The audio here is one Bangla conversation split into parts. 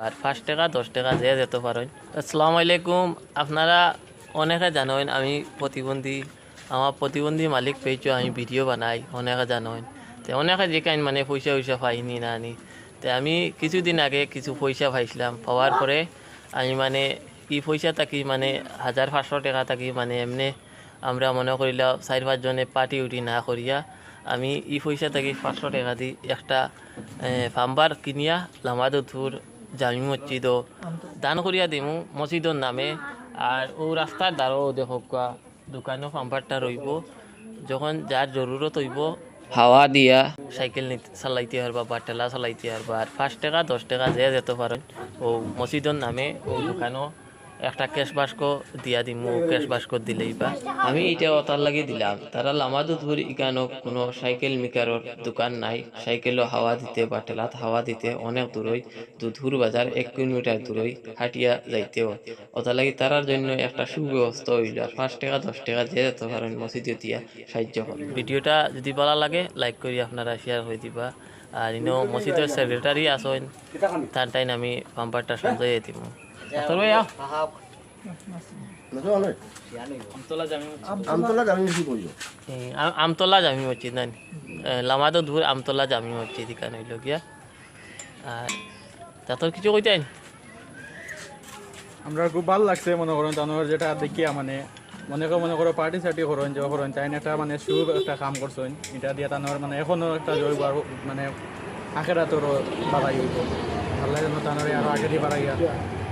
আর 5 টাকা 10 টাকা যে যেতে পারেন। আসসালামু আলাইকুম। আপনারা অনেকে জানেন আমি প্রতিবন্ধী, আমার প্রতিবন্ধী মালিক পেয়েছো, আমি ভিডিও বানাই, অনেকে জানেন। তো অনেকে যেখানে মানে পয়সা পয়সা পাইনি না নি, তো আমি কিছুদিন আগে কিছু পয়সা পাইছিলাম। পাওয়ার পরে আমি মানে এই পয়সা থাকি মানে 1500 টাকা থাকি মানে এমনি আমরা মনে করিলা 4-5 জনে পার্টি উঠি না করিয়া আমি এই পয়সা থাকি 500 টাকা দিই একটা ফাম্বার কিনিয়া লামাদুর জামি মসজিদও দান করিয়া দিমু মসজিদর নামে। আর ও রাস্তার দ্বারাও দেখো দোকানও পাম্পারটা রইব, যখন যার জরুরত হইব হাওয়া দিয়া সাইকেল চালাইতে পারবা বা ঠেলা চালাইতে পারবা। আর 5 টাকা 10 টাকা যে যেতে পারেন ও মসজিদর নামে ও দোকানও একটা ক্যাশ বাস্ক দিয়া দিমু, ক্যাশ বাস্ক দিলেই বা আমি এটা অতার লাগি দিলাম। তারা লামাদু ধর ইকানো কোনো সাইকেল মেকারর দোকান নাই, সাইকেলও হাওয়া দিতে বা ঠেলাত হাওয়া দিতে অনেক দূরই, দুধুর বাজার 1 কিলোমিটার দূরই হাঁটিয়া যাইতেও। অতার লাগি তারার জন্য একটা সুব্যবস্থা হইল। আর 5 টাকা 10 টাকা যে যেত পারেন মসজিদে দিয়া সাহায্য করুন। ভিডিওটা যদি ভালো লাগে লাইক করি আপনারা শেয়ার করে দিবা। আর ইনো মসজিদের সেক্রেটারি আসেন, তার টাইম আমি পাম্পারটা সমঝাইয়ে দিব। আমতলা জামি মসজিদ নাই, লামাদো দূর আমতলা জামি মসজিদ এখানে হইল গিয়া। আর তাতর কিছু কইতেন? আমরা খুব ভালো লাগছে মনে করেন তানোর যেটা দেখিয়া মানে মনে করো পার্টি সার্টি করেন যে করেন তাই একটা মানে শুভ একটা কাম করছেন, এটা দিয়ে তানোর মানে এখনো একটা জৈব আর মানে আখেরা তোর বাড়াই হইব ভালো লাগে তানোর আরো আগেরই বাড়াইয়া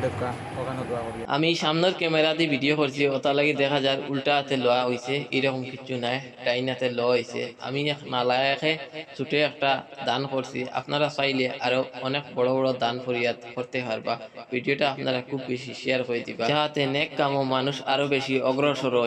দেখা ওখানে দোয়া করি। আমি সামনের ক্যামেরা দিয়ে ভিডিও করছি, ওটা লাগি দেখা যায় উল্টা হাতে লওয়া হয়েছে, এরকম কিছু নাই, ডাইন হাতে লওয়া হয়েছে। আমি নালায়াকে ছুটে একটা দান করছি, আপনারা চাইলে আরো অনেক বড় বড় দান ফরিয়াদ করতে পারবা। ভিডিওটা আপনারা খুব বেশি শেয়ার করে দিবা, যাতে নেক কামো মানুষ আরো বেশি অগ্রসর হয়।